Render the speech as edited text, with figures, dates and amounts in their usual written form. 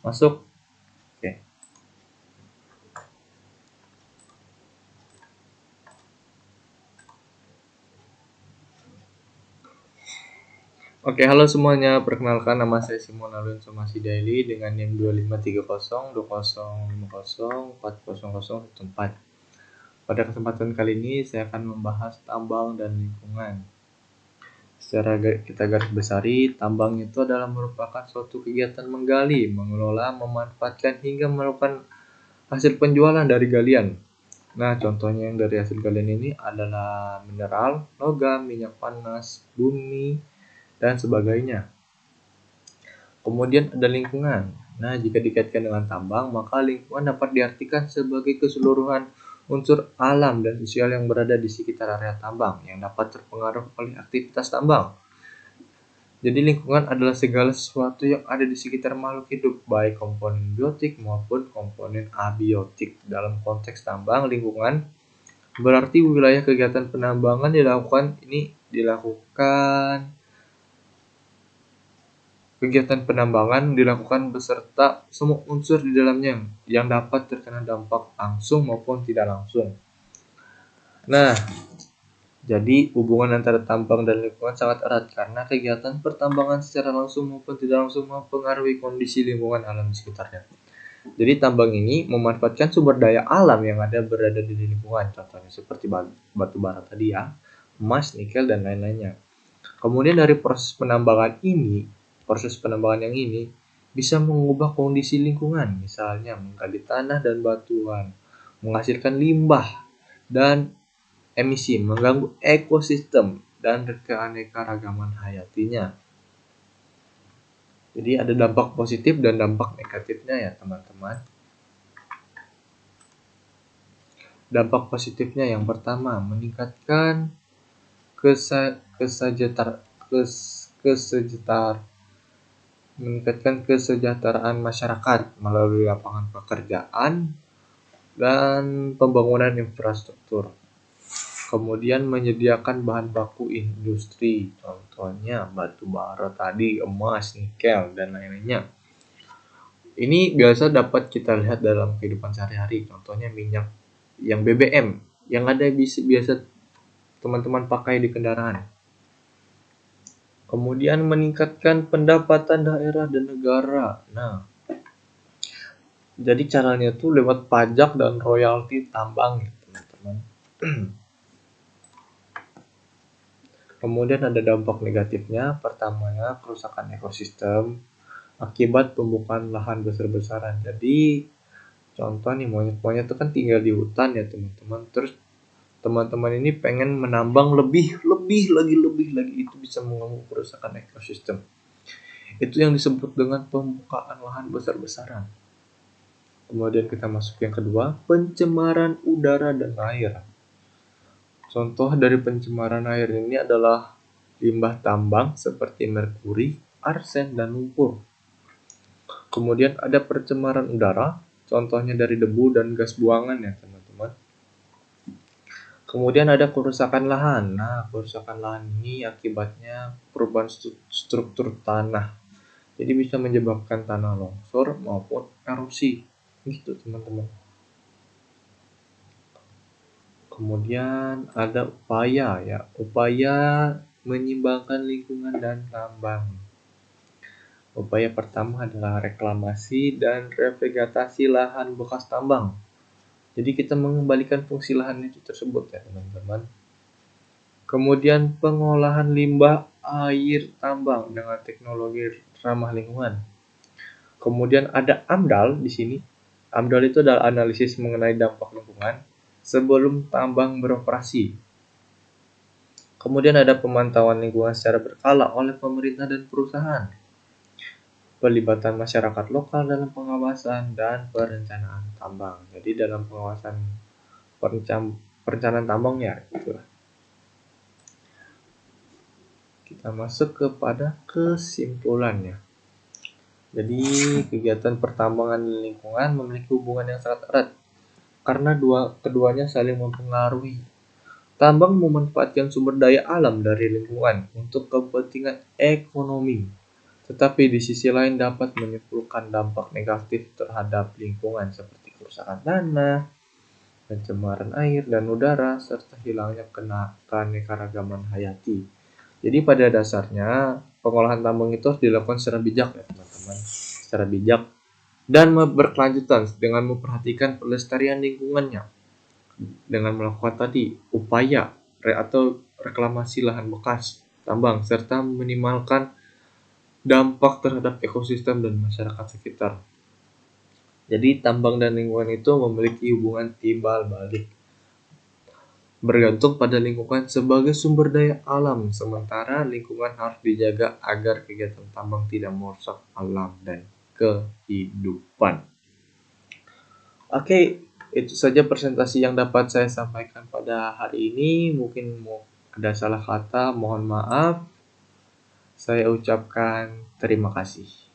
Masuk. Oke. Oke, halo semuanya. Perkenalkan, nama saya Simon Alun Somasi Daily dengan NIM 25302050400014. Pada kesempatan kali ini saya akan membahas tambang dan lingkungan. Secara kita garis besari, tambang itu adalah merupakan suatu kegiatan menggali, mengelola, memanfaatkan hingga melakukan hasil penjualan dari galian. Nah, contohnya yang dari hasil galian ini adalah mineral, logam, minyak panas, bumi, dan sebagainya. Kemudian ada lingkungan. Nah, jika dikaitkan dengan tambang, maka lingkungan dapat diartikan sebagai keseluruhan unsur alam dan sosial yang berada di sekitar area tambang yang dapat terpengaruh oleh aktivitas tambang. Jadi lingkungan adalah segala sesuatu yang ada di sekitar makhluk hidup, baik komponen biotik maupun komponen abiotik. Dalam konteks tambang, lingkungan berarti wilayah kegiatan penambangan Kegiatan penambangan dilakukan beserta semua unsur di dalamnya yang dapat terkena dampak langsung maupun tidak langsung. Nah, jadi hubungan antara tambang dan lingkungan sangat erat karena kegiatan pertambangan secara langsung maupun tidak langsung mempengaruhi kondisi lingkungan alam di sekitarnya. Jadi tambang ini memanfaatkan sumber daya alam yang berada di lingkungan, contohnya seperti batu bara tadi ya, emas, nikel, dan lain-lainnya. Kemudian dari proses penambangan yang ini bisa mengubah kondisi lingkungan, misalnya menggali tanah dan batuan, menghasilkan limbah dan emisi, mengganggu ekosistem dan keanekaragaman hayatinya. Jadi ada dampak positif dan dampak negatifnya ya teman-teman. Dampak positifnya yang pertama, meningkatkan kesejahteraan masyarakat melalui lapangan pekerjaan dan pembangunan infrastruktur. Kemudian menyediakan bahan baku industri, contohnya batu bara tadi, emas, nikel, dan lain-lainnya. Ini biasa dapat kita lihat dalam kehidupan sehari-hari, contohnya minyak yang BBM yang biasa teman-teman pakai di kendaraan. Kemudian meningkatkan pendapatan daerah dan negara. Nah, jadi caranya tuh lewat pajak dan royalti tambang ya teman-teman. Kemudian ada dampak negatifnya. Pertamanya, kerusakan ekosistem akibat pembukaan lahan besar-besaran. Jadi contoh nih, monyet-monyet itu kan tinggal di hutan ya teman-teman. Terus teman-teman ini pengen menambang lebih lagi, itu bisa mengganggu kerusakan ekosistem. Itu yang disebut dengan pembukaan lahan besar-besaran. Kemudian kita masuk yang kedua, pencemaran udara dan air. Contoh dari pencemaran air ini adalah limbah tambang seperti merkuri, arsen, dan lumpur. Kemudian ada pencemaran udara, contohnya dari debu dan gas buangan ya teman-teman. Kemudian ada kerusakan lahan. Nah, kerusakan lahan ini akibatnya perubahan struktur tanah. Jadi bisa menyebabkan tanah longsor maupun erosi. Gitu teman-teman. Kemudian ada upaya menyeimbangkan lingkungan dan tambang. Upaya pertama adalah reklamasi dan revegetasi lahan bekas tambang. Jadi kita mengembalikan fungsi lahan itu tersebut ya teman-teman. Kemudian pengolahan limbah air tambang dengan teknologi ramah lingkungan. Kemudian ada AMDAL di sini. AMDAL itu adalah analisis mengenai dampak lingkungan sebelum tambang beroperasi. Kemudian ada pemantauan lingkungan secara berkala oleh pemerintah dan perusahaan. Pelibatan masyarakat lokal dalam pengawasan dan perencanaan tambang. Jadi dalam pengawasan perencanaan tambang ya itulah. Kita masuk kepada kesimpulannya. Jadi kegiatan pertambangan dan lingkungan memiliki hubungan yang sangat erat karena keduanya saling mempengaruhi. Tambang memanfaatkan sumber daya alam dari lingkungan untuk kepentingan ekonomi, tetapi di sisi lain dapat menimbulkan dampak negatif terhadap lingkungan seperti kerusakan tanah, pencemaran air dan udara, serta hilangnya keanekaragaman hayati. Jadi pada dasarnya pengolahan tambang itu harus dilakukan secara bijak ya teman-teman, secara bijak dan berkelanjutan dengan memperhatikan pelestarian lingkungannya dengan melakukan tadi upaya atau reklamasi lahan bekas tambang serta meminimalkan dampak terhadap ekosistem dan masyarakat sekitar. Jadi tambang dan lingkungan itu memiliki hubungan timbal balik, bergantung pada lingkungan sebagai sumber daya alam, sementara lingkungan harus dijaga agar kegiatan tambang tidak merusak alam dan kehidupan. Oke, itu saja presentasi yang dapat saya sampaikan pada hari ini. Mungkin ada salah kata, mohon maaf. Saya ucapkan terima kasih.